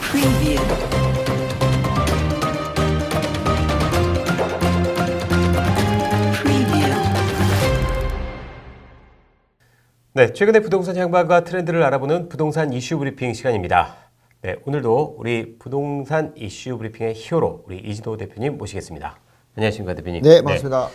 Preview. Preview. 네, 최근의 부동산 향방과 트렌드를 알아보는 부동산 이슈 브리핑 시간입니다. 네, 오늘도 우리 부동산 이슈 브리핑의 히어로 우리 이진호 대표님 모시겠습니다. 안녕하십니까, 대표님. 네, 반갑습니다.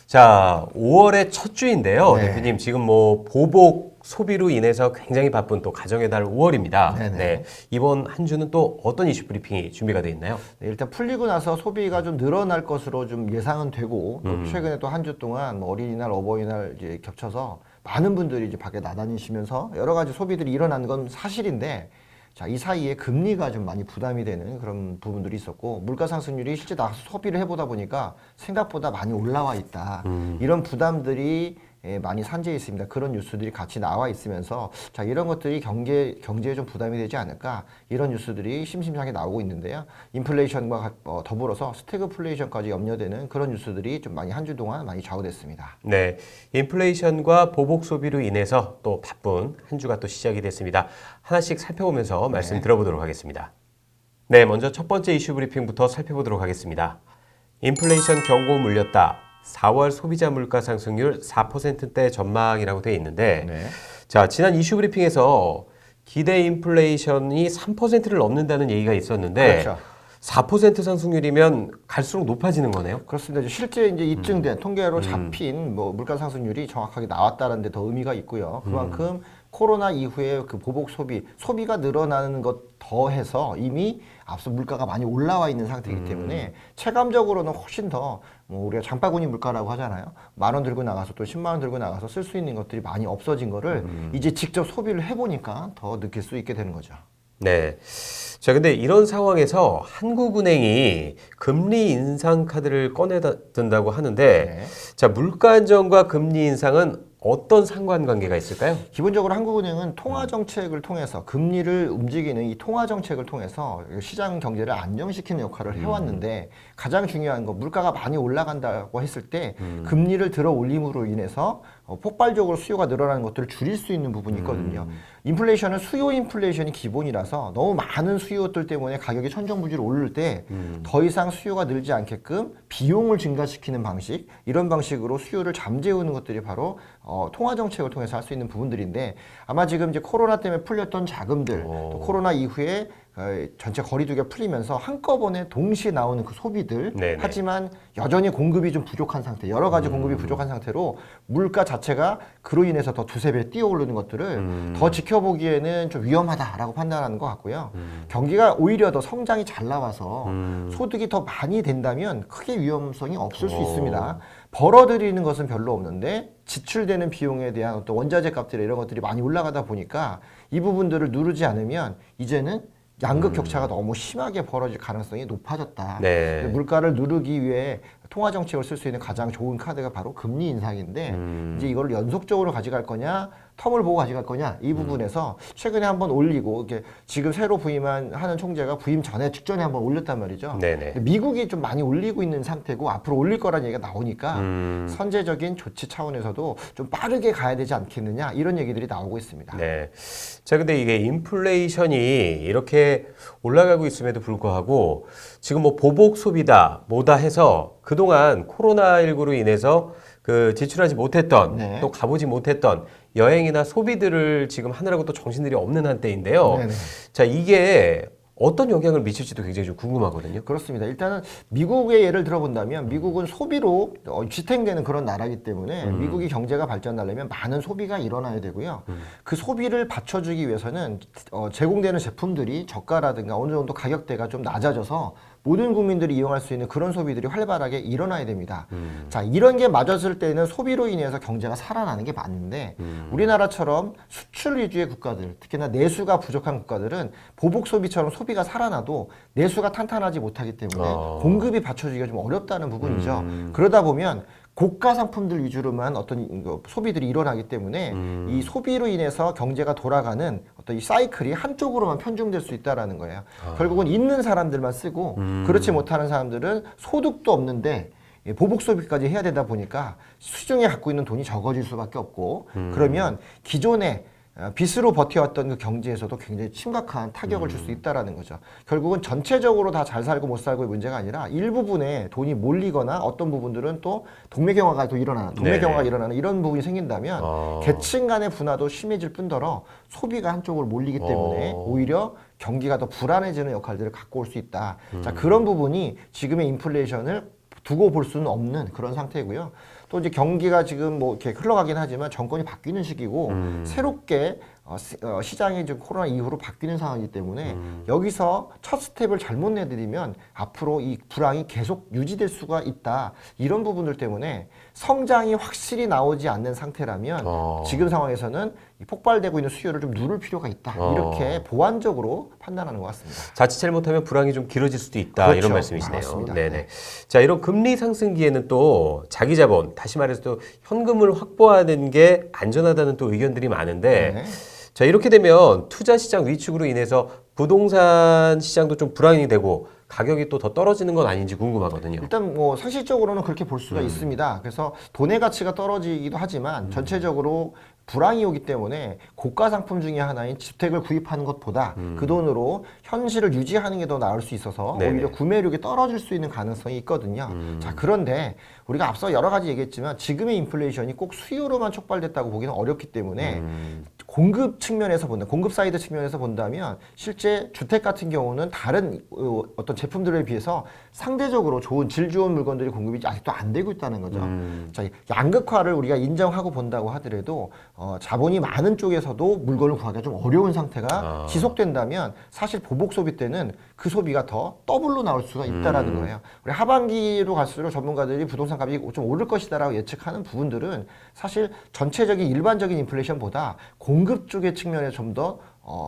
자, 5월의 첫 주인데요. 네. 대표님 지금 뭐 보복 소비로 인해서 굉장히 바쁜 또 가정의 달 5월입니다. 네네. 네, 이번 한 주는 또 어떤 이슈 브리핑이 준비가 되어 있나요? 네, 일단 풀리고 나서 소비가 좀 늘어날 것으로 좀 예상은 되고 또 최근에 또 한 주 동안 뭐 어린이날, 어버이날 이제 겹쳐서 많은 분들이 이제 밖에 나다니시면서 여러 가지 소비들이 일어나는 건 사실인데 자, 이 사이에 금리가 좀 많이 부담이 되는 그런 부분들이 있었고 물가 상승률이 실제 나가서 소비를 해보다 보니까 생각보다 많이 올라와 있다. 이런 부담들이 많이 산재해 있습니다. 그런 뉴스들이 같이 나와 있으면서 자, 이런 것들이 경제에 좀 부담이 되지 않을까 이런 뉴스들이 심심찮게 나오고 있는데요. 인플레이션과 더불어서 스태그플레이션까지 염려되는 그런 뉴스들이 좀 많이 한 주 동안 많이 좌우됐습니다. 네, 인플레이션과 보복 소비로 인해서 또 바쁜 한 주가 또 시작이 됐습니다. 하나씩 살펴보면서 말씀 들어보도록 하겠습니다. 네, 먼저 첫 번째 이슈 브리핑부터 살펴보도록 하겠습니다. 인플레이션 경고 물렸다. 4월 소비자 물가 상승률 4%대 전망이라고 되어 있는데 네. 자, 지난 이슈 브리핑에서 기대 인플레이션이 3%를 넘는다는 얘기가 있었는데 그렇죠. 4% 상승률이면 갈수록 높아지는 거네요. 그렇습니다. 실제 이제 입증된 통계로 잡힌 뭐 물가 상승률이 정확하게 나왔다는 데 더 의미가 있고요. 그만큼 코로나 이후에 그 보복 소비가 늘어나는 것 더해서 이미 앞서 물가가 많이 올라와 있는 상태이기 때문에 체감적으로는 훨씬 더 뭐 우리가 장바구니 물가라고 하잖아요. 10,000원 들고 나가서 또 10만 원 들고 나가서 쓸 수 있는 것들이 많이 없어진 거를 이제 직접 소비를 해보니까 더 느낄 수 있게 되는 거죠. 네. 자, 근데 이런 상황에서 한국은행이 금리 인상 카드를 꺼내든다고 하는데 네. 자, 물가 안정과 금리 인상은 어떤 상관관계가 있을까요? 기본적으로 한국은행은 통화 정책을 통해서 금리를 움직이는 이 통화 정책을 통해서 시장 경제를 안정시키는 역할을 해왔는데 가장 중요한 건 물가가 많이 올라간다고 했을 때 금리를 들어 올림으로 인해서 폭발적으로 수요가 늘어나는 것들을 줄일 수 있는 부분이 있거든요. 인플레이션은 수요 인플레이션이 기본이라서 너무 많은 수요들 때문에 가격이 천정부지로 오를 때 더 이상 수요가 늘지 않게끔 비용을 증가시키는 방식 이런 방식으로 수요를 잠재우는 것들이 바로 통화 정책을 통해서 할 수 있는 부분들인데 아마 지금 이제 코로나 때문에 풀렸던 자금들 또 코로나 이후에 전체 거리두기가 풀리면서 한꺼번에 동시에 나오는 그 소비들 네네. 하지만 여전히 공급이 좀 부족한 상태 여러 가지 공급이 부족한 상태로 물가 자체가 그로 인해서 더 두세 배 뛰어오르는 것들을 더 지켜보기에는 좀 위험하다라고 판단하는 것 같고요. 경기가 오히려 더 성장이 잘 나와서 소득이 더 많이 된다면 크게 위험성이 없을 수 있습니다. 벌어들이는 것은 별로 없는데 지출되는 비용에 대한 어떤 원자재 값들 이런 것들이 많이 올라가다 보니까 이 부분들을 누르지 않으면 이제는 양극 격차가 너무 심하게 벌어질 가능성이 높아졌다. 네. 물가를 누르기 위해 통화 정책을 쓸 수 있는 가장 좋은 카드가 바로 금리 인상인데 이제 이걸 연속적으로 가져갈 거냐 텀을 보고 가져갈 거냐 이 부분에서 최근에 한번 올리고 이렇게 지금 새로 부임한 하는 총재가 부임 전에 직전에 한번 올렸단 말이죠. 네네. 근데 미국이 좀 많이 올리고 있는 상태고 앞으로 올릴 거라는 얘기가 나오니까 선제적인 조치 차원에서도 좀 빠르게 가야 되지 않겠느냐 이런 얘기들이 나오고 있습니다. 네. 자, 근데 이게 인플레이션이 이렇게 올라가고 있음에도 불구하고 지금 뭐 보복 소비다 뭐다 해서 그동안 코로나19로 인해서 그 지출하지 못했던 네. 또 가보지 못했던 여행이나 소비들을 지금 하느라고 또 정신들이 없는 한때인데요. 네네. 자, 이게 어떤 영향을 미칠지도 굉장히 좀 궁금하거든요. 그렇습니다. 일단은 미국의 예를 들어본다면 미국은 소비로 지탱되는 그런 나라이기 때문에 미국이 경제가 발전하려면 많은 소비가 일어나야 되고요. 그 소비를 받쳐주기 위해서는 제공되는 제품들이 저가라든가 어느 정도 가격대가 좀 낮아져서 모든 국민들이 이용할 수 있는 그런 소비들이 활발하게 일어나야 됩니다. 자, 이런 게 맞았을 때는 소비로 인해서 경제가 살아나는 게 맞는데 우리나라처럼 수출 위주의 국가들, 특히나 내수가 부족한 국가들은 보복 소비처럼 소비가 살아나도 내수가 탄탄하지 못하기 때문에 공급이 받쳐주기가 좀 어렵다는 부분이죠. 그러다 보면 고가 상품들 위주로만 어떤 소비들이 일어나기 때문에 이 소비로 인해서 경제가 돌아가는 어떤 이 사이클이 한쪽으로만 편중될 수 있다라는 거예요. 결국은 있는 사람들만 쓰고 그렇지 못하는 사람들은 소득도 없는데 보복 소비까지 해야 되다 보니까 시중에 갖고 있는 돈이 적어질 수밖에 없고 그러면 기존에 빚으로 버텨왔던 그 경제에서도 굉장히 심각한 타격을 줄 수 있다라는 거죠. 결국은 전체적으로 다 잘 살고 못 살고의 문제가 아니라 일부분에 돈이 몰리거나 어떤 부분들은 또 동맥경화가 또 일어나는 동맥경화가 일어나는 이런 부분이 생긴다면 계층 간의 분화도 심해질 뿐더러 소비가 한쪽으로 몰리기 때문에 오히려 경기가 더 불안해지는 역할들을 갖고 올 수 있다. 자, 그런 부분이 지금의 인플레이션을 두고 볼 수는 없는 그런 상태고요. 또 이제 경기가 지금 뭐 이렇게 흘러가긴 하지만 정권이 바뀌는 시기고 새롭게 시장이 지금 코로나 이후로 바뀌는 상황이기 때문에 여기서 첫 스텝을 잘못 내드리면 앞으로 이 불황이 계속 유지될 수가 있다. 이런 부분들 때문에 성장이 확실히 나오지 않는 상태라면 지금 상황에서는 이 폭발되고 있는 수요를 좀 누를 필요가 있다. 이렇게 보완적으로 판단하는 것 같습니다. 자칫 잘못하면 불황이 좀 길어질 수도 있다. 그렇죠. 이런 말씀이시네요. 맞습니다. 네네. 네. 자, 이런 금리 상승기에는 또 자기 자본, 다시 말해서 또 현금을 확보하는 게 안전하다는 또 의견들이 많은데 네. 자, 이렇게 되면 투자 시장 위축으로 인해서 부동산 시장도 좀 불안이 되고 가격이 또 더 떨어지는 건 아닌지 궁금하거든요. 일단 뭐 상식적으로는 그렇게 볼 수가 있습니다. 그래서 돈의 가치가 떨어지기도 하지만 전체적으로 불황이 오기 때문에 고가 상품 중에 하나인 주택을 구입하는 것보다 그 돈으로 현실을 유지하는 게 더 나을 수 있어서 네네. 오히려 구매력이 떨어질 수 있는 가능성이 있거든요. 자, 그런데 우리가 앞서 여러 가지 얘기했지만 지금의 인플레이션이 꼭 수요로만 촉발됐다고 보기는 어렵기 때문에 공급 측면에서 본다, 공급 사이드 측면에서 본다면 실제 주택 같은 경우는 다른 어떤 제품들에 비해서 상대적으로 좋은 질 좋은 물건들이 공급이 아직도 안 되고 있다는 거죠. 자, 양극화를 우리가 인정하고 본다고 하더라도 자본이 많은 쪽에서도 물건을 구하기가 좀 어려운 상태가 지속된다면 사실 보복 소비 때는 그 소비가 더 더블로 나올 수가 있다라는 거예요. 우리 하반기로 갈수록 전문가들이 부동산 값이 좀 오를 것이다라고 예측하는 부분들은 사실 전체적인 일반적인 인플레이션보다 공급 쪽의 측면에 좀 더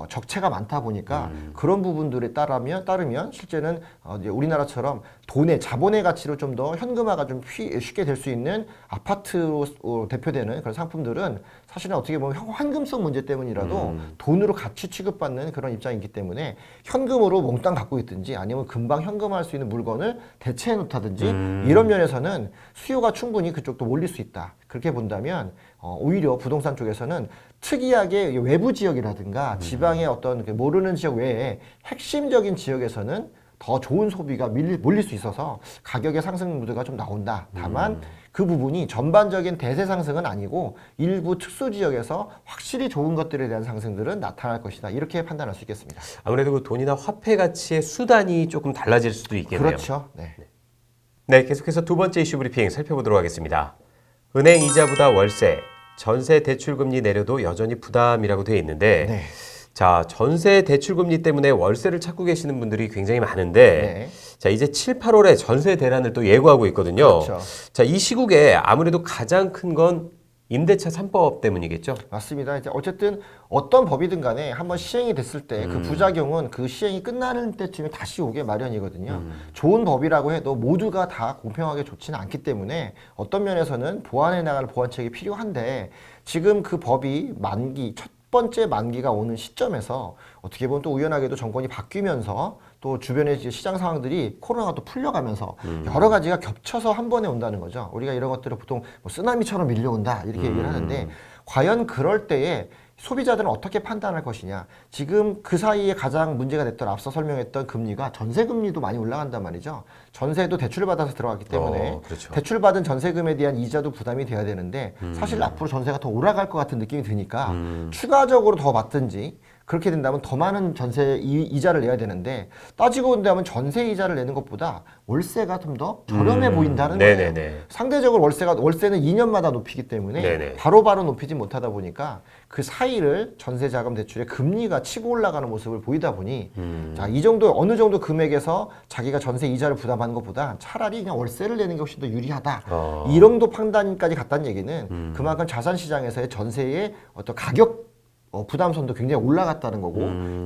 적체가 많다 보니까 그런 부분들에 따르면 실제는 이제 우리나라처럼 돈의 자본의 가치로 좀 더 현금화가 좀 쉽게 될 수 있는 아파트로 대표되는 그런 상품들은 사실은 어떻게 보면 환금성 문제 때문이라도 돈으로 같이 취급받는 그런 입장이기 때문에 현금으로 몽땅 갖고 있든지 아니면 금방 현금화할 수 있는 물건을 대체해 놓다든지 이런 면에서는 수요가 충분히 그쪽도 몰릴 수 있다. 그렇게 본다면 오히려 부동산 쪽에서는 특이하게 외부 지역이라든가 지방의 어떤 모르는 지역 외에 핵심적인 지역에서는 더 좋은 소비가 몰릴 수 있어서 가격의 상승 무드가 좀 나온다. 다만 그 부분이 전반적인 대세 상승은 아니고 일부 특수 지역에서 확실히 좋은 것들에 대한 상승들은 나타날 것이다. 이렇게 판단할 수 있겠습니다. 아무래도 그 돈이나 화폐 가치의 수단이 조금 달라질 수도 있겠네요. 그렇죠. 네. 네, 계속해서 두 번째 이슈 브리핑 살펴보도록 하겠습니다. 은행 이자보다 월세, 전세 대출금리 내려도 여전히 부담이라고 되어 있는데 네. 자, 전세 대출금리 때문에 월세를 찾고 계시는 분들이 굉장히 많은데 네. 자, 이제 7, 8월에 전세 대란을 또 예고하고 있거든요. 그렇죠. 자, 이 시국에 아무래도 가장 큰 건 임대차 3법 때문이겠죠? 맞습니다. 이제 어쨌든 어떤 법이든 간에 한번 시행이 됐을 때 그 부작용은 그 시행이 끝나는 때쯤에 다시 오게 마련이거든요. 좋은 법이라고 해도 모두가 다 공평하게 좋지는 않기 때문에 어떤 면에서는 보완해 나갈 보완책이 필요한데 지금 그 법이 첫 번째 만기가 오는 시점에서 어떻게 보면 또 우연하게도 정권이 바뀌면서 또 주변의 시장 상황들이 코로나가 또 풀려가면서 여러 가지가 겹쳐서 한 번에 온다는 거죠. 우리가 이런 것들을 보통 뭐 쓰나미처럼 밀려온다 이렇게 얘기를 하는데 과연 그럴 때에 소비자들은 어떻게 판단할 것이냐. 지금 그 사이에 가장 문제가 됐던 앞서 설명했던 금리가 전세금리도 많이 올라간단 말이죠. 전세도 대출받아서 들어갔기 때문에 그렇죠. 대출받은 전세금에 대한 이자도 부담이 돼야 되는데 사실 앞으로 전세가 더 올라갈 것 같은 느낌이 드니까 추가적으로 더 받든지 그렇게 된다면 더 많은 전세 이자를 내야 되는데 따지고 본다면 전세 이자를 내는 것보다 월세가 좀 더 저렴해 보인다는 네네네. 거예요. 상대적으로 월세는 2년마다 높이기 때문에 네네. 바로바로 높이지 못하다 보니까 그 사이를 전세자금 대출의 금리가 치고 올라가는 모습을 보이다 보니 자, 이 정도 어느 정도 금액에서 자기가 전세 이자를 부담하는 것보다 차라리 그냥 월세를 내는 게 훨씬 더 유리하다. 이 정도 판단까지 갔다는 얘기는 그만큼 자산 시장에서의 전세의 어떤 가격 부담선도 굉장히 올라갔다는 거고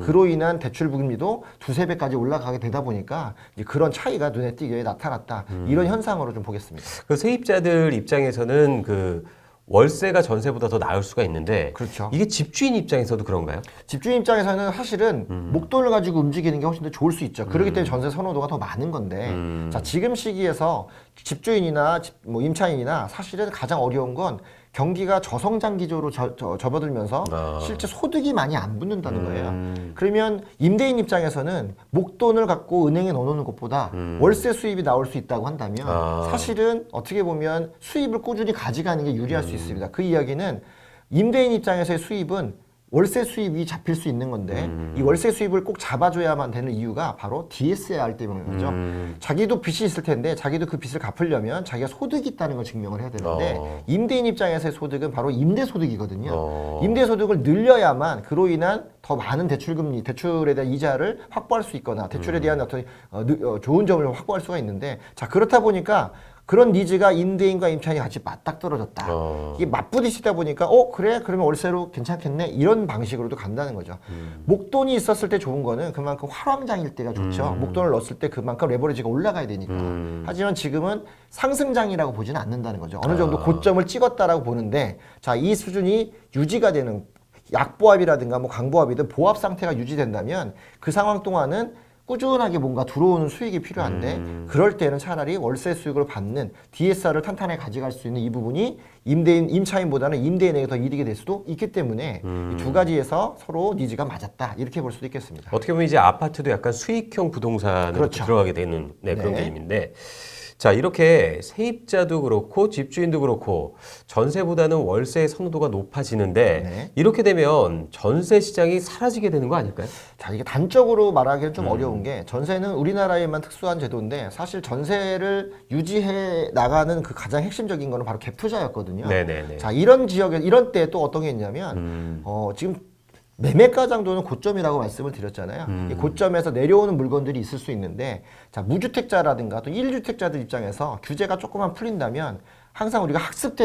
그로 인한 대출 금리도 두세 배까지 올라가게 되다 보니까 이제 그런 차이가 눈에 띄게 나타났다. 이런 현상으로 좀 보겠습니다. 그 세입자들 입장에서는 그 월세가 전세보다 더 나을 수가 있는데 그렇죠. 이게 집주인 입장에서도 그런가요? 집주인 입장에서는 사실은 목돈을 가지고 움직이는 게 훨씬 더 좋을 수 있죠. 그렇기 때문에 전세 선호도가 더 많은 건데 자, 지금 시기에서 집주인이나 뭐 임차인이나 사실은 가장 어려운 건 경기가 저성장 기조로 접어들면서 실제 소득이 많이 안 붙는다는 거예요. 그러면 임대인 입장에서는 목돈을 갖고 은행에 넣어놓는 것보다 월세 수입이 나올 수 있다고 한다면 사실은 어떻게 보면 수입을 꾸준히 가져가는 게 유리할 수 있습니다. 그 이야기는 임대인 입장에서의 수입은 월세 수입이 잡힐 수 있는 건데 이 월세 수입을 꼭 잡아줘야만 되는 이유가 바로 DSR 때문인 거죠. 자기도 빚이 있을 텐데 자기도 그 빚을 갚으려면 자기가 소득이 있다는 걸 증명을 해야 되는데 임대인 입장에서의 소득은 바로 임대소득이거든요. 임대소득을 늘려야만 그로 인한 더 많은 대출금리, 대출에 대한 이자를 확보할 수 있거나 대출에 대한 어떤 좋은 점을 확보할 수가 있는데 자 그렇다 보니까 그런 니즈가 임대인과 임차인이 같이 맞닥뜨려졌다. 이게 맞부딪히다 보니까 그래? 그러면 월세로 괜찮겠네? 이런 방식으로도 간다는 거죠. 목돈이 있었을 때 좋은 거는 그만큼 화랑장일 때가 좋죠. 목돈을 넣었을 때 그만큼 레버리지가 올라가야 되니까. 하지만 지금은 상승장이라고 보지는 않는다는 거죠. 어느 정도 고점을 찍었다라고 보는데 자, 이 수준이 유지가 되는 약보합이라든가 뭐 강보합이든 보합 상태가 유지된다면 그 상황 동안은 꾸준하게 뭔가 들어오는 수익이 필요한데 그럴 때는 차라리 월세 수익을 받는 DSR을 탄탄하게 가져갈 수 있는 이 부분이 임대인, 임차인보다는 임대인에게 더 이득이 될 수도 있기 때문에 이 두 가지에서 서로 니즈가 맞았다 이렇게 볼 수도 있겠습니다. 어떻게 보면 이제 아파트도 약간 수익형 부동산으로 그렇죠. 들어가게 되는 그런 네. 개념인데 자 이렇게 세입자도 그렇고 집주인도 그렇고 전세보다는 월세의 선호도가 높아지는데 네. 이렇게 되면 전세 시장이 사라지게 되는 거 아닐까요? 자, 이게 단적으로 말하기는 좀 어려운 게 전세는 우리나라에만 특수한 제도인데 사실 전세를 유지해 나가는 그 가장 핵심적인 거는 바로 갭 투자였거든요. 네네네. 자, 이런 지역에 이런 때 또 어떤 게 있냐면 지금 매매가 정도는 고점이라고 말씀을 드렸잖아요. 이 고점에서 내려오는 물건들이 있을 수 있는데 자, 무주택자라든가 또 1주택자들 입장에서 규제가 조금만 풀린다면 항상 우리가 학습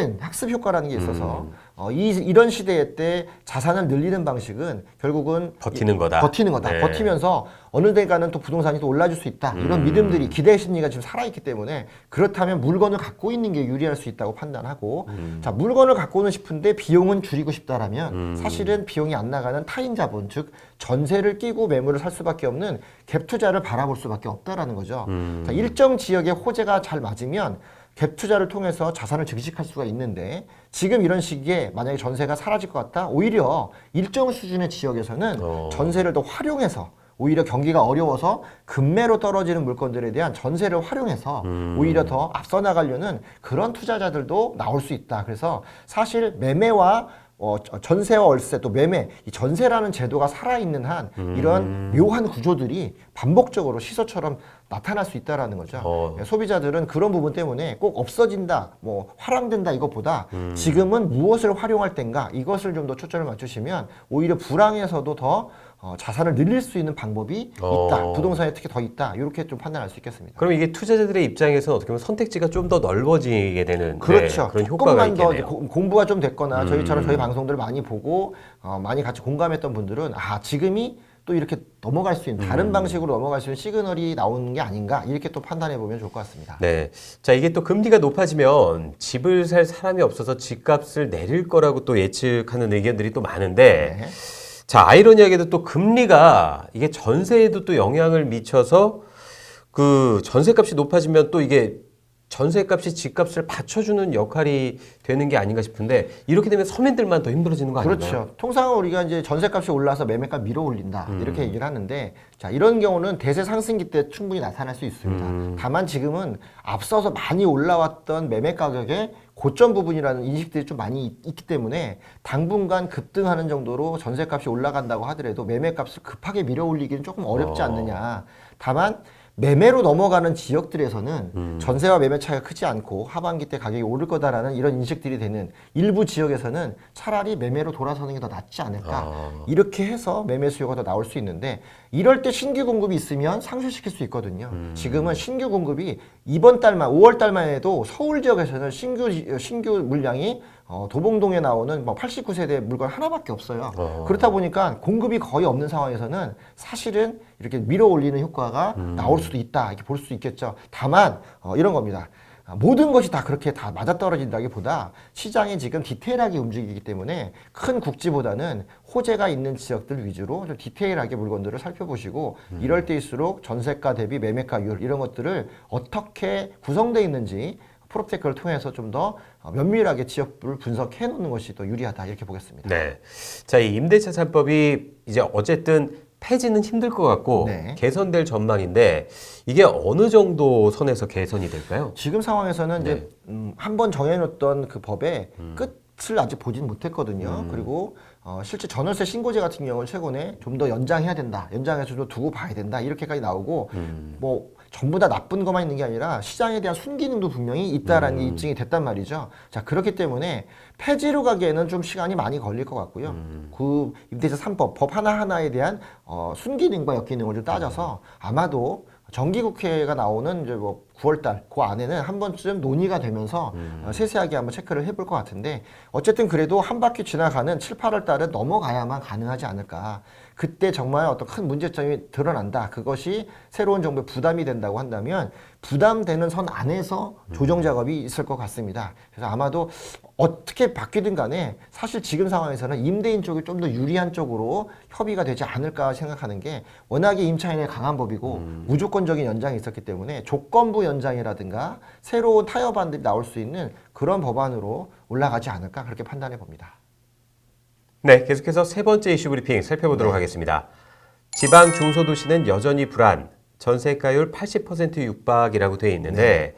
효과라는 게 있어서 이런 시대에 때 자산을 늘리는 방식은 결국은 버티는 거다. 버티는 거다. 네. 버티면서 어느 데가는 또 부동산이 또 올라줄 수 있다. 이런 믿음들이 기대 심리가 지금 살아있기 때문에 그렇다면 물건을 갖고 있는 게 유리할 수 있다고 판단하고 자 물건을 갖고는 싶은데 비용은 줄이고 싶다라면 사실은 비용이 안 나가는 타인 자본 즉 전세를 끼고 매물을 살 수밖에 없는 갭 투자를 바라볼 수밖에 없다라는 거죠. 자, 일정 지역의 호재가 잘 맞으면 갭 투자를 통해서 자산을 증식할 수가 있는데 지금 이런 시기에 만약에 전세가 사라질 것 같다 오히려 일정 수준의 지역에서는 전세를 더 활용해서 오히려 경기가 어려워서 급매로 떨어지는 물건들에 대한 전세를 활용해서 오히려 더 앞서 나가려는 그런 투자자들도 나올 수 있다. 그래서 사실 매매와 전세와 월세 또 매매 이 전세라는 제도가 살아있는 한 이런 묘한 구조들이 반복적으로 시소처럼 나타날 수 있다라는 거죠. 소비자들은 그런 부분 때문에 꼭 없어진다, 뭐 화랑된다 이것보다 지금은 무엇을 활용할 땐가 이것을 좀 더 초점을 맞추시면 오히려 불황에서도 더 자산을 늘릴 수 있는 방법이 있다. 부동산에 특히 더 있다. 이렇게 좀 판단할 수 있겠습니다. 그럼 이게 투자자들의 입장에서는 어떻게 보면 선택지가 좀 더 넓어지게 되는 그렇죠. 그런 효과가 조금만 더 있겠네요. 공부가 좀 됐거나 저희처럼 저희 방송들을 많이 보고 많이 같이 공감했던 분들은 지금이 또 이렇게 넘어갈 수 있는 다른 방식으로 넘어갈 수 있는 시그널이 나오는 게 아닌가 이렇게 또 판단해 보면 좋을 것 같습니다. 네. 자, 이게 또 금리가 높아지면 집을 살 사람이 없어서 집값을 내릴 거라고 또 예측하는 의견들이 또 많은데 네. 자, 아이러니하게도 또 금리가 이게 전세에도 또 영향을 미쳐서 그 전세값이 높아지면 또 이게 전세값이 집값을 받쳐주는 역할이 되는 게 아닌가 싶은데 이렇게 되면 서민들만 더 힘들어지는 거 아닌가요? 그렇죠. 통상은 우리가 이제 전세값이 올라서 매매값 밀어 올린다 이렇게 얘기를 하는데 자 이런 경우는 대세 상승기 때 충분히 나타날 수 있습니다. 다만 지금은 앞서서 많이 올라왔던 매매 가격의 고점 부분이라는 인식들이 좀 많이 있기 때문에 당분간 급등하는 정도로 전세값이 올라간다고 하더라도 매매값을 급하게 밀어 올리기는 조금 어렵지 않느냐. 다만 매매로 넘어가는 지역들에서는 전세와 매매 차이가 크지 않고 하반기 때 가격이 오를 거다라는 이런 인식들이 되는 일부 지역에서는 차라리 매매로 돌아서는 게 더 낫지 않을까 이렇게 해서 매매 수요가 더 나올 수 있는데 이럴 때 신규 공급이 있으면 상쇄시킬 수 있거든요. 지금은 신규 공급이 이번 달만 5월 달만 해도 서울 지역에서는 신규 물량이 도봉동에 나오는 89세대 물건 하나밖에 없어요. 그렇다 보니까 공급이 거의 없는 상황에서는 사실은 이렇게 밀어 올리는 효과가 나올 수도 있다. 이렇게 볼 수 있겠죠. 다만 이런 겁니다. 모든 것이 다 그렇게 다 맞아떨어진다기보다 시장이 지금 디테일하게 움직이기 때문에 큰 국지보다는 호재가 있는 지역들 위주로 좀 디테일하게 물건들을 살펴보시고 이럴 때일수록 전세가 대비 매매가율 이런 것들을 어떻게 구성되어 있는지 프롭테크를 통해서 좀 더 면밀하게 지역을 분석해 놓는 것이 더 유리하다 이렇게 보겠습니다. 네. 자, 이 임대차 3법이 이제 어쨌든 폐지는 힘들 것 같고 네. 개선될 전망인데 이게 어느 정도 선에서 개선이 될까요? 지금 상황에서는 네. 이제 한번 정해놓던 그 법의 끝을 아직 보진 못했거든요. 그리고 실제 전월세 신고제 같은 경우는 최근에 좀 더 연장해야 된다, 연장해서 좀 두고 봐야 된다 이렇게까지 나오고 뭐 전부 다 나쁜 것만 있는 게 아니라 시장에 대한 순기능도 분명히 있다라는 게 입증이 됐단 말이죠. 자, 그렇기 때문에 폐지로 가기에는 좀 시간이 많이 걸릴 것 같고요. 그 임대차 3법 법 하나하나에 대한 순기능과 역기능을 좀 따져서 아마도 정기국회가 나오는 이제 뭐 9월달 그 안에는 한 번쯤 논의가 되면서 세세하게 한번 체크를 해볼 것 같은데 어쨌든 그래도 한 바퀴 지나가는 7, 8월 달은 넘어가야만 가능하지 않을까. 그때 정말 어떤 큰 문제점이 드러난다. 그것이 새로운 정부의 부담이 된다고 한다면 부담되는 선 안에서 조정 작업이 있을 것 같습니다. 그래서 아마도 어떻게 바뀌든 간에 사실 지금 상황에서는 임대인 쪽이 좀 더 유리한 쪽으로 협의가 되지 않을까 생각하는 게 워낙에 임차인의 강한 법이고 무조건적인 연장이 있었기 때문에 조건부 연장이라든가 새로운 타협안들이 나올 수 있는 그런 법안으로 올라가지 않을까 그렇게 판단해 봅니다. 네, 계속해서 세 번째 이슈 브리핑 살펴보도록 하겠습니다. 지방 중소도시는 여전히 불안, 전세가율 80% 육박이라고 되어 있는데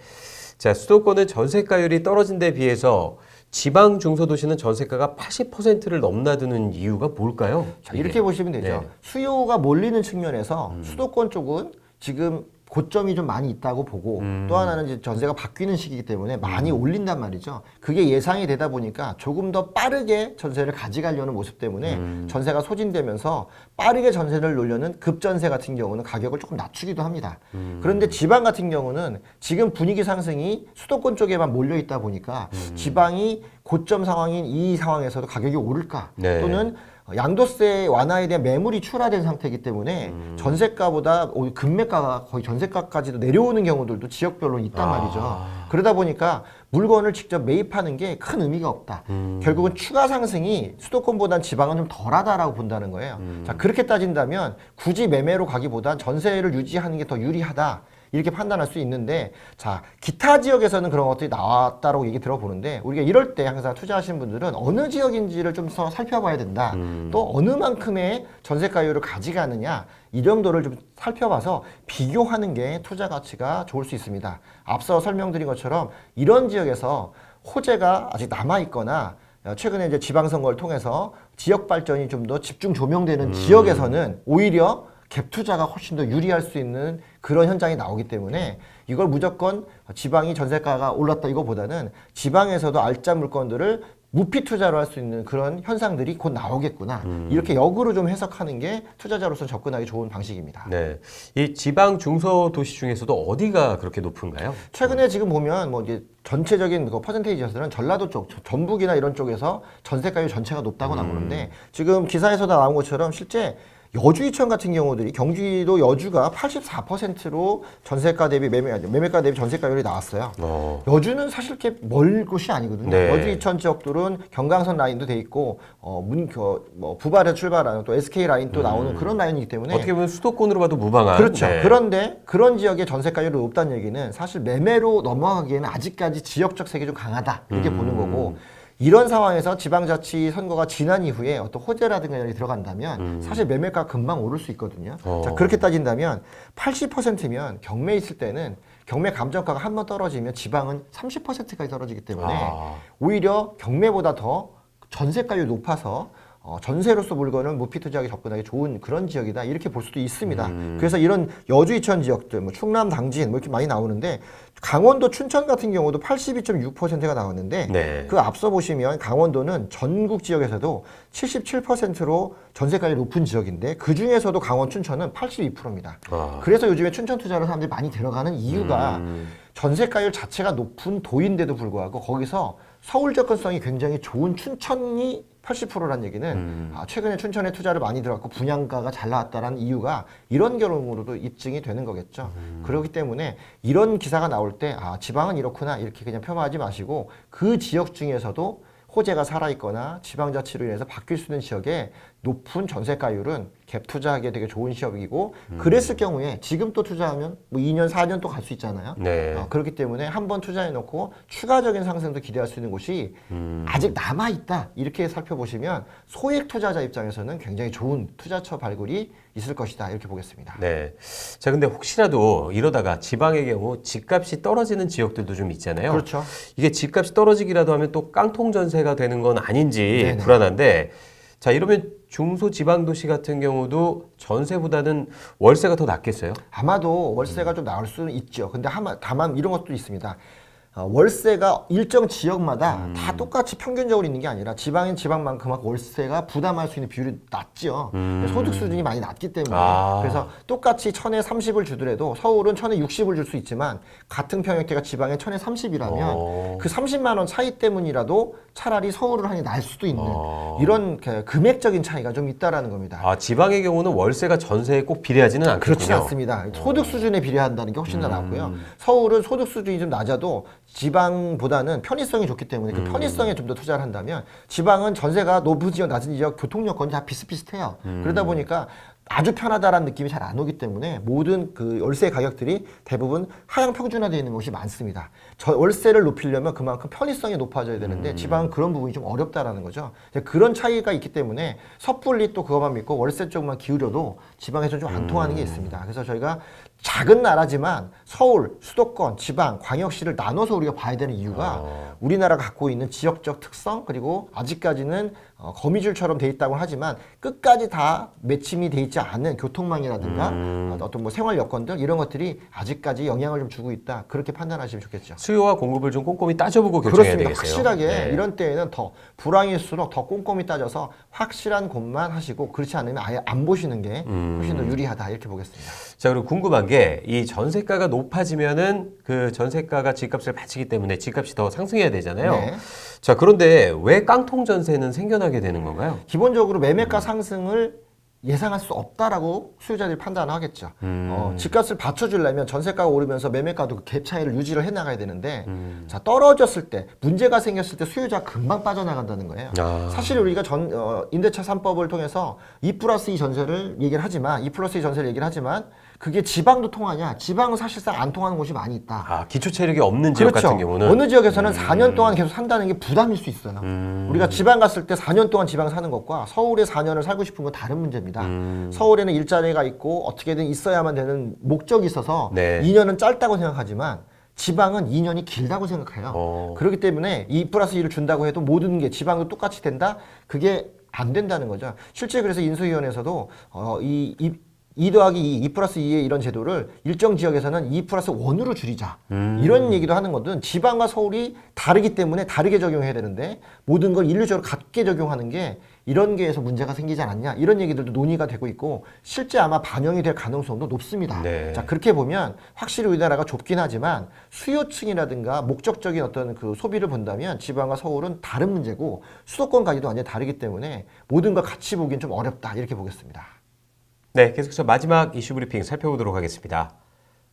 자, 수도권은 전세가율이 떨어진 데 비해서 지방 중소도시는 전세가가 80%를 넘나드는 이유가 뭘까요? 자, 이렇게 보시면 되죠. 네. 수요가 몰리는 측면에서 수도권 쪽은 지금 고점이 좀 많이 있다고 보고 또 하나는 이제 전세가 바뀌는 시기이기 때문에 많이 올린단 말이죠. 그게 예상이 되다 보니까 조금 더 빠르게 전세를 가져가려는 모습 때문에 전세가 소진되면서 빠르게 전세를 놓으려는 급전세 같은 경우는 가격을 조금 낮추기도 합니다. 그런데 지방 같은 경우는 지금 분위기 상승이 수도권 쪽에만 몰려 있다 보니까 지방이 고점 상황인 이 상황에서도 가격이 오를까 네. 또는 양도세 완화에 대한 매물이 출하된 상태이기 때문에 전세가보다 오히려 금매가가 거의 전세가까지도 내려오는 경우들도 지역별로 있단 말이죠. 그러다 보니까 물건을 직접 매입하는 게 큰 의미가 없다. 결국은 추가 상승이 수도권보단 지방은 좀 덜하다라고 본다는 거예요. 자, 그렇게 따진다면 굳이 매매로 가기보단 전세를 유지하는 게 더 유리하다. 이렇게 판단할 수 있는데 자 기타 지역에서는 그런 것들이 나왔다라고 얘기 들어보는데 우리가 이럴 때 항상 투자하시는 분들은 어느 지역인지를 좀 더 살펴봐야 된다. 또 어느 만큼의 전세가율을 가져가느냐 이 정도를 좀 살펴봐서 비교하는 게 투자 가치가 좋을 수 있습니다. 앞서 설명드린 것처럼 이런 지역에서 호재가 아직 남아있거나 최근에 이제 지방선거를 통해서 지역 발전이 좀 더 집중 조명되는 지역에서는 오히려 갭 투자가 훨씬 더 유리할 수 있는 그런 현상이 나오기 때문에 이걸 무조건 지방이 전세가가 올랐다 이거보다는 지방에서도 알짜 물건들을 무피 투자로 할 수 있는 그런 현상들이 곧 나오겠구나. 이렇게 역으로 좀 해석하는 게 투자자로서 접근하기 좋은 방식입니다. 네, 이 지방 중소도시 중에서도 어디가 그렇게 높은가요? 최근에 지금 보면 뭐 이제 전체적인 그 퍼센테이지에서는 전라도 쪽, 전북이나 이런 쪽에서 전세가율 전체가 높다고 나오는데 지금 기사에서 다 나온 것처럼 실제 여주 이천 같은 경우들이 경기도 여주가 84%로 전세가 대비 매매가 대비 전세가율이 나왔어요. 여주는 사실 이렇게 멀 곳이 아니거든요. 네. 여주 이천 지역들은 경강선 라인도 돼 있고 부발에 출발하는 또 SK 라인 또 나오는 그런 라인이기 때문에 어떻게 보면 수도권으로 봐도 무방한. 그렇죠. 네. 그런데 그런 지역의 전세가율이 높다는 얘기는 사실 매매로 넘어가기에는 아직까지 지역적 색이 좀 강하다 이렇게 보는 거고 이런 상황에서 지방자치 선거가 지난 이후에 어떤 호재라든가 이런 게 들어간다면 사실 매매가 금방 오를 수 있거든요. 자, 그렇게 따진다면 80%면 경매 있을 때는 경매 감정가가 한 번 떨어지면 지방은 30%까지 떨어지기 때문에 오히려 경매보다 더 전세가율이 높아서 전세로서 물건을 무피 투자하기 접근하기 좋은 그런 지역이다 이렇게 볼 수도 있습니다. 그래서 이런 여주 이천 지역들, 뭐 충남 당진 뭐 이렇게 많이 나오는데 강원도 춘천 같은 경우도 82.6%가 나왔는데 네. 그 앞서 보시면 강원도는 전국 지역에서도 77%로 전세가율이 높은 지역인데 그 중에서도 강원 춘천은 82%입니다. 그래서 요즘에 춘천 투자를 사람들이 많이 들어가는 이유가 전세가율 자체가 높은 도인데도 불구하고 거기서 서울 접근성이 굉장히 좋은 춘천이 80%란 얘기는 최근에 춘천에 투자를 많이 들어갔고 분양가가 잘 나왔다라는 이유가 이런 경우로도 입증이 되는 거겠죠. 그렇기 때문에 이런 기사가 나올 때 지방은 이렇구나 이렇게 그냥 폄하하지 마시고 그 지역 중에서도 호재가 살아있거나 지방자치로 인해서 바뀔 수 있는 지역에 높은 전세가율은 갭 투자하기에 되게 좋은 지역이고 그랬을 경우에 지금 또 투자하면 뭐 2년, 4년 또 갈 수 있잖아요. 네. 그렇기 때문에 한번 투자해 놓고 추가적인 상승도 기대할 수 있는 곳이 아직 남아 있다. 이렇게 살펴보시면 소액 투자자 입장에서는 굉장히 좋은 투자처 발굴이 있을 것이다. 이렇게 보겠습니다. 네. 자, 근데 혹시라도 이러다가 지방의 경우 집값이 떨어지는 지역들도 좀 있잖아요. 그렇죠. 이게 집값이 떨어지기라도 하면 또 깡통 전세가 되는 건 아닌지 네네. 불안한데, 자, 이러면 중소지방도시 같은 경우도 전세보다는 월세가 더 낫겠어요? 아마도 월세가 좀 나올 수는 있죠. 근데 다만 이런 것도 있습니다. 월세가 일정 지역마다 다 똑같이 평균적으로 있는 게 아니라 지방인 지방만큼 월세가 부담할 수 있는 비율이 낮죠. 소득 수준이 많이 낮기 때문에. 그래서 똑같이 1000에 30을 주더라도 서울은 1000에 60을 줄 수 있지만 같은 평형대가 지방에 1000에 30이라면 그 30만 원 차이 때문이라도 차라리 서울을 하니 날 수도 있는 이런 금액적인 차이가 좀 있다라는 겁니다. 아, 지방의 경우는 월세가 전세에 꼭 비례하지는 않겠군요. 그렇지 않습니다. 소득 수준에 비례한다는 게 훨씬 더 낫고요. 서울은 소득 수준이 좀 낮아도 지방보다는 편의성이 좋기 때문에 그 편의성에 좀 더 투자를 한다면 지방은 전세가 높은 지역, 낮은 지역, 교통 여건이 다 비슷비슷해요. 그러다 보니까 아주 편하다라는 느낌이 잘 안 오기 때문에 모든 그 월세 가격들이 대부분 하향 평준화되어 있는 곳이 많습니다. 월세를 높이려면 그만큼 편의성이 높아져야 되는데 지방은 그런 부분이 좀 어렵다라는 거죠. 그런 차이가 있기 때문에 섣불리 또 그것만 믿고 월세 쪽만 기울여도 지방에서 좀 안 통하는 게 있습니다. 그래서 저희가 작은 나라지만 서울, 수도권, 지방, 광역시를 나눠서 우리가 봐야 되는 이유가 우리나라가 갖고 있는 지역적 특성 그리고 아직까지는 거미줄처럼 돼 있다고 하지만 끝까지 다 매침이 돼 있지 않은 교통망이라든가 어떤 뭐 생활 여건들 이런 것들이 아직까지 영향을 좀 주고 있다. 그렇게 판단하시면 좋겠죠. 수요와 공급을 좀 꼼꼼히 따져보고 결정해야 그렇습니다. 되겠어요. 확실하게 네. 이런 때에는 더 불황일수록 더 꼼꼼히 따져서 확실한 곳만 하시고 그렇지 않으면 아예 안 보시는 게 훨씬 더 유리하다 이렇게 보겠습니다. 자, 그리고 궁금한 게 이 전세가가 높아지면은 그 전세가가 집값을 받치기 때문에 집값이 더 상승해야 되잖아요. 네. 자, 그런데 왜 깡통 전세는 생겨나게 되는 건가요? 기본적으로 매매가 상승을 예상할 수 없다라고 수요자들이 판단하겠죠. 집값을 받쳐주려면 전세가가 오르면서 매매가도 그 갭 차이를 유지를 해나가야 되는데 자 떨어졌을 때 문제가 생겼을 때 수요자가 금방 빠져나간다는 거예요. 사실 우리가 임대차 3법을 통해서 2+2 전세를 얘기를 하지만 2+2 전세를 얘기를 하지만 그게 지방도 통하냐? 지방은 사실상 안 통하는 곳이 많이 있다. 아, 기초 체력이 없는 지역 그렇죠. 같은 경우는 어느 지역에서는 4년 동안 계속 산다는 게 부담일 수 있어요. 우리가 지방 갔을 때 4년 동안 지방 사는 것과 서울에 4년을 살고 싶은 건 다른 문제입니다. 서울에는 일자리가 있고 어떻게든 있어야만 되는 목적이 있어서 네. 2년은 짧다고 생각하지만 지방은 2년이 길다고 생각해요. 그렇기 때문에 2+2를 준다고 해도 모든 게 지방도 똑같이 된다? 그게 안 된다는 거죠. 실제 그래서 인수위원회에서도 2 더하기 2+2의 이런 제도를 일정 지역에서는 2+1으로 줄이자. 이런 얘기도 하는 거든 지방과 서울이 다르기 때문에 다르게 적용해야 되는데 모든 걸 일률적으로 같게 적용하는 게 이런 게에서 문제가 생기지 않았냐. 이런 얘기들도 논의가 되고 있고 실제 아마 반영이 될 가능성도 높습니다. 네. 자, 그렇게 보면 확실히 우리나라가 좁긴 하지만 수요층이라든가 목적적인 어떤 그 소비를 본다면 지방과 서울은 다른 문제고 수도권까지도 완전히 다르기 때문에 모든 걸 같이 보기엔 좀 어렵다. 이렇게 보겠습니다. 네, 계속해서 마지막 이슈 브리핑 살펴보도록 하겠습니다.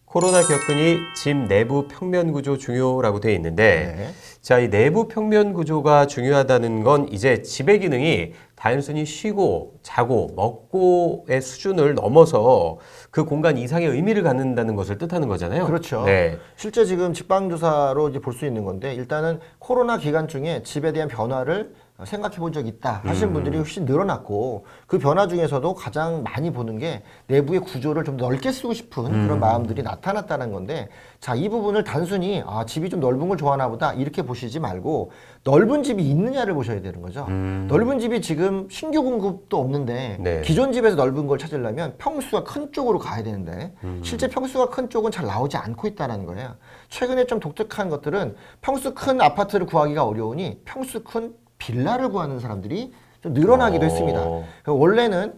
코로나 격근이 집 내부 평면 구조 중요라고 되어 있는데 네. 자, 이 내부 평면 구조가 중요하다는 건 이제 집의 기능이 단순히 쉬고 자고 먹고의 수준을 넘어서 그 공간 이상의 의미를 갖는다는 것을 뜻하는 거잖아요. 그렇죠. 네. 실제 지금 직방조사로 이제 볼 수 있는 건데 일단은 코로나 기간 중에 집에 대한 변화를 생각해 본 적이 있다 하시는 분들이 훨씬 늘어났고 그 변화 중에서도 가장 많이 보는 게 내부의 구조를 좀 넓게 쓰고 싶은 그런 마음들이 나타났다는 건데 자, 이 부분을 단순히 집이 좀 넓은 걸 좋아하나 보다 이렇게 보시지 말고 넓은 집이 있느냐를 보셔야 되는 거죠. 넓은 집이 지금 신규 공급도 없는데 네. 기존 집에서 넓은 걸 찾으려면 평수가 큰 쪽으로 가야 되는데 실제 평수가 큰 쪽은 잘 나오지 않고 있다는 거예요. 최근에 좀 독특한 것들은 평수 큰 아파트를 구하기가 어려우니 평수 큰 빌라를 구하는 사람들이 좀 늘어나기도 했습니다. 원래는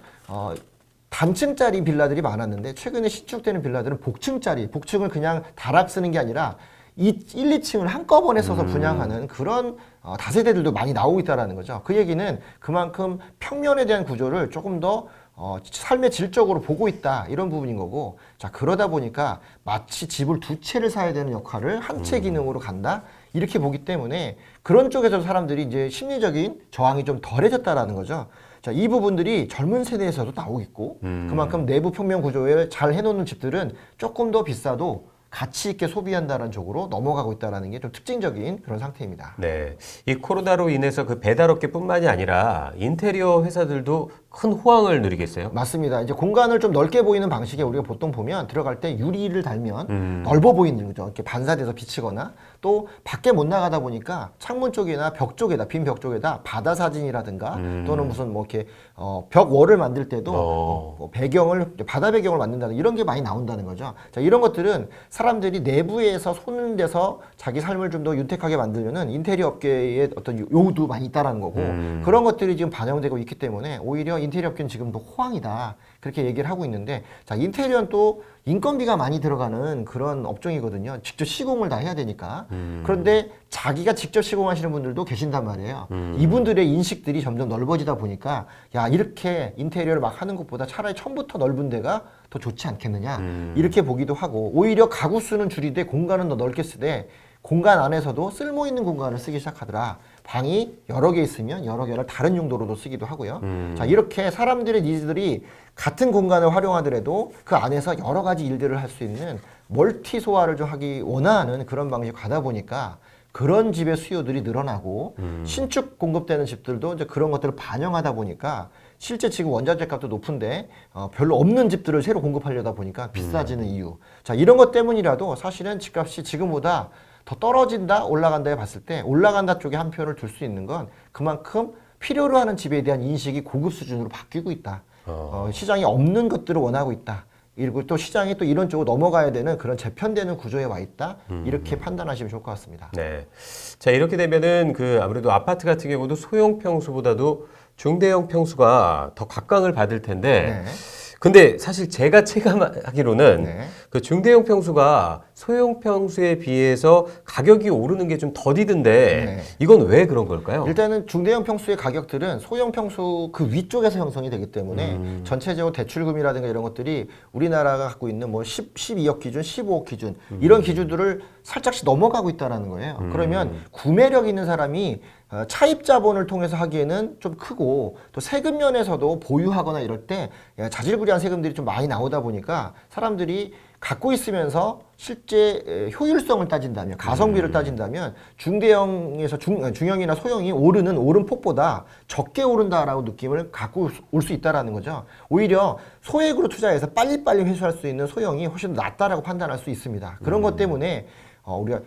단층짜리 빌라들이 많았는데 최근에 신축되는 빌라들은 복층짜리, 복층을 그냥 다락 쓰는 게 아니라 1, 2층을 한꺼번에 써서 분양하는 그런 다세대들도 많이 나오고 있다는 거죠. 그 얘기는 그만큼 평면에 대한 구조를 조금 더 삶의 질적으로 보고 있다 이런 부분인 거고 자 그러다 보니까 마치 집을 두 채를 사야 되는 역할을 한 채 기능으로 간다 이렇게 보기 때문에 그런 쪽에서 사람들이 이제 심리적인 저항이 좀 덜해졌다라는 거죠. 자, 이 부분들이 젊은 세대에서도 나오겠고 그만큼 내부 평면 구조에 잘 해놓는 집들은 조금 더 비싸도 가치 있게 소비한다는 쪽으로 넘어가고 있다는 게 좀 특징적인 그런 상태입니다. 네. 이 코로나로 인해서 그 배달업계뿐만이 아니라 인테리어 회사들도 큰 호황을 누리겠어요? 맞습니다. 이제 공간을 좀 넓게 보이는 방식에 우리가 보통 보면 들어갈 때 유리를 달면 넓어 보이는 거죠. 이렇게 반사돼서 비치거나 또 밖에 못 나가다 보니까 창문 쪽이나 벽 쪽에다 빈 벽 쪽에다 바다 사진이라든가 또는 무슨 뭐 이렇게 벽 월을 만들 때도 뭐 배경을 바다 배경을 만든다는 이런 게 많이 나온다는 거죠. 자, 이런 것들은 사람들이 내부에서 손을 대서 자기 삶을 좀 더 윤택하게 만들려는 인테리어 업계의 어떤 요구도 많이 있다라는 거고 그런 것들이 지금 반영되고 있기 때문에 오히려 인테리어 업계는 지금도 호황이다 그렇게 얘기를 하고 있는데 자 인테리어는 또 인건비가 많이 들어가는 그런 업종이거든요. 직접 시공을 다 해야 되니까. 그런데 자기가 직접 시공하시는 분들도 계신단 말이에요. 이분들의 인식들이 점점 넓어지다 보니까 야 이렇게 인테리어를 막 하는 것보다 차라리 처음부터 넓은 데가 더 좋지 않겠느냐 이렇게 보기도 하고 오히려 가구 수는 줄이되 공간은 더 넓게 쓰되 공간 안에서도 쓸모 있는 공간을 쓰기 시작하더라. 방이 여러 개 있으면 여러 개를 다른 용도로도 쓰기도 하고요. 자, 이렇게 사람들의 니즈들이 같은 공간을 활용하더라도 그 안에서 여러 가지 일들을 할 수 있는 멀티 소화를 좀 하기 원하는 그런 방식으로 가다 보니까 그런 집의 수요들이 늘어나고 신축 공급되는 집들도 이제 그런 것들을 반영하다 보니까 실제 지금 원자재 값도 높은데 별로 없는 집들을 새로 공급하려다 보니까 비싸지는 이유. 자, 이런 것 때문이라도 사실은 집값이 지금보다 더 떨어진다 올라간다에 봤을 때 올라간다 쪽에 한 표를 둘 수 있는 건 그만큼 필요로 하는 집에 대한 인식이 고급 수준으로 바뀌고 있다. 시장이 없는 것들을 원하고 있다. 그리고 또 시장이 또 이런 쪽으로 넘어가야 되는 그런 재편되는 구조에 와 있다. 이렇게 판단하시면 좋을 것 같습니다. 네. 자, 이렇게 되면은 그 아무래도 아파트 같은 경우도 소형 평수보다도 중대형 평수가 더 각광을 받을 텐데 네. 근데 사실 제가 체감하기로는 네. 그 중대형 평수가 소형 평수에 비해서 가격이 오르는 게 좀 더디던데 네. 이건 왜 그런 걸까요? 일단은 중대형 평수의 가격들은 소형 평수 그 위쪽에서 형성이 되기 때문에 전체적으로 대출금이라든가 이런 것들이 우리나라가 갖고 있는 뭐 12억 기준, 15억 기준 이런 기준들을 살짝씩 넘어가고 있다는 거예요. 그러면 구매력 있는 사람이 차입 자본을 통해서 하기에는 좀 크고 또 세금 면에서도 보유하거나 이럴 때 자질구레한 세금들이 좀 많이 나오다 보니까 사람들이 갖고 있으면서 실제 효율성을 따진다면 가성비를 따진다면 중대형에서 중형이나 소형이 오른 폭보다 적게 오른다라고 느낌을 갖고 올 수 있다라는 거죠. 오히려 소액으로 투자해서 빨리빨리 회수할 수 있는 소형이 훨씬 더 낫다라고 판단할 수 있습니다. 그런 것 때문에 우리가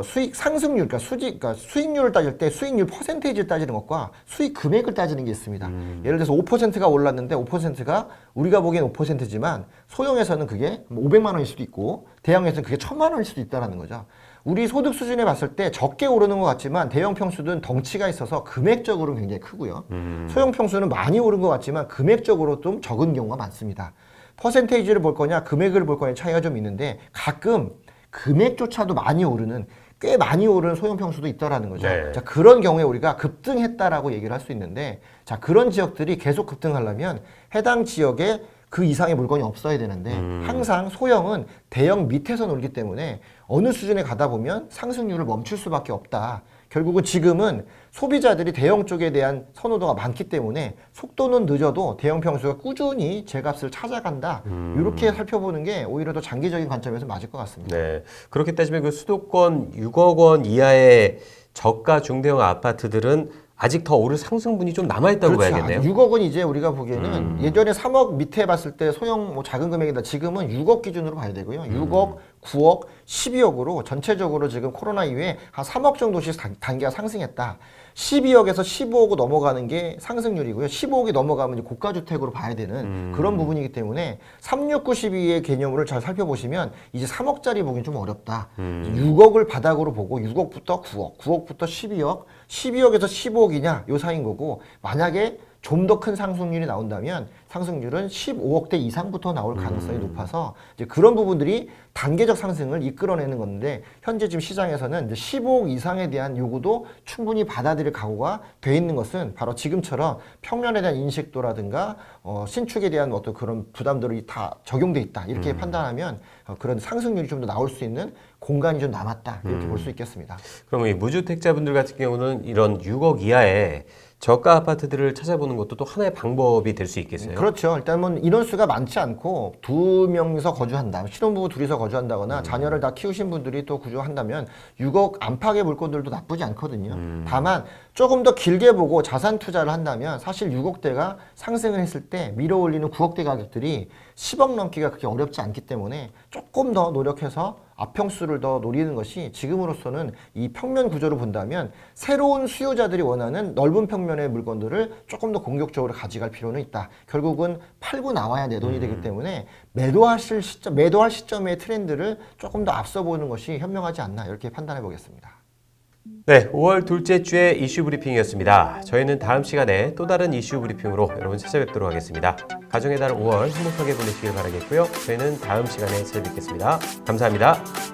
수익 상승률, 그러니까 수익률을 따질 때 수익률 퍼센테이지를 따지는 것과 수익 금액을 따지는 게 있습니다. 예를 들어서 5%가 올랐는데 5%가 우리가 보기엔 5%지만 소형에서는 그게 500만 원일 수도 있고 대형에서는 그게 1000만 원일 수도 있다는 거죠. 우리 소득 수준에 봤을 때 적게 오르는 것 같지만 대형 평수는 덩치가 있어서 금액적으로는 굉장히 크고요. 소형 평수는 많이 오른 것 같지만 금액적으로 좀 적은 경우가 많습니다. 퍼센테이지를 볼 거냐 금액을 볼 거냐 차이가 좀 있는데 가끔 금액조차도 많이 오르는 꽤 많이 오르는 소형 평수도 있다라는 거죠. 네. 자, 그런 경우에 우리가 급등했다라고 얘기를 할 수 있는데 자, 그런 지역들이 계속 급등하려면 해당 지역에 그 이상의 물건이 없어야 되는데 항상 소형은 대형 밑에서 놀기 때문에 어느 수준에 가다 보면 상승률을 멈출 수밖에 없다. 결국은 지금은 소비자들이 대형 쪽에 대한 선호도가 많기 때문에 속도는 늦어도 대형 평수가 꾸준히 제값을 찾아간다. 이렇게 살펴보는 게 오히려 더 장기적인 관점에서 맞을 것 같습니다. 네. 그렇게 따지면 그 수도권 6억 원 이하의 저가 중대형 아파트들은 아직 더 오를 상승분이 좀 남아있다고 봐야겠네요. 6억은 이제 우리가 보기에는 예전에 3억 밑에 봤을 때 소형 뭐 작은 금액이다. 지금은 6억 기준으로 봐야 되고요. 6억, 9억, 12억으로 전체적으로 지금 코로나 이후에 한 3억 정도씩 단계가 상승했다. 12억에서 15억 넘어가는 게 상승률이고요. 15억이 넘어가면 이제 고가주택으로 봐야 되는 그런 부분이기 때문에 369, 12의 개념을 잘 살펴보시면 이제 3억짜리 보기는 좀 어렵다. 6억을 바닥으로 보고 6억부터 9억, 9억부터 12억, 12억에서 15억이냐 요 사이인 거고 만약에 좀 더 큰 상승률이 나온다면 상승률은 15억대 이상부터 나올 가능성이 높아서 이제 그런 부분들이 단계적 상승을 이끌어내는 건데 현재 지금 시장에서는 이제 15억 이상에 대한 요구도 충분히 받아들일 각오가 돼 있는 것은 바로 지금처럼 평면에 대한 인식도라든가 신축에 대한 어떤 그런 부담들이 다 적용돼 있다 이렇게 판단하면 그런 상승률이 좀 더 나올 수 있는 공간이 좀 남았다 이렇게 볼 수 있겠습니다. 그러면 이 무주택자분들 같은 경우는 이런 6억 이하의 저가 아파트들을 찾아보는 것도 또 하나의 방법이 될 수 있겠어요. 그렇죠. 일단 뭐 인원수가 많지 않고 두 명이서 거주한다. 신혼부부 둘이서 거주한다거나 자녀를 다 키우신 분들이 또 거주한다면 6억 안팎의 물건들도 나쁘지 않거든요. 다만 조금 더 길게 보고 자산 투자를 한다면 사실 6억대가 상승을 했을 때 밀어올리는 9억대 가격들이 10억 넘기가 그렇게 어렵지 않기 때문에 조금 더 노력해서 앞평수를 더 노리는 것이 지금으로서는 이 평면 구조로 본다면 새로운 수요자들이 원하는 넓은 평면의 물건들을 조금 더 공격적으로 가져갈 필요는 있다. 결국은 팔고 나와야 내 돈이 되기 때문에 매도할 시점의 트렌드를 조금 더 앞서 보는 것이 현명하지 않나 이렇게 판단해 보겠습니다. 네, 5월 둘째 주의 이슈 브리핑이었습니다. 저희는 다음 시간에 또 다른 이슈 브리핑으로 여러분 찾아뵙도록 하겠습니다. 가정의 달 5월 행복하게 보내시길 바라겠고요. 저희는 다음 시간에 찾아뵙겠습니다. 감사합니다.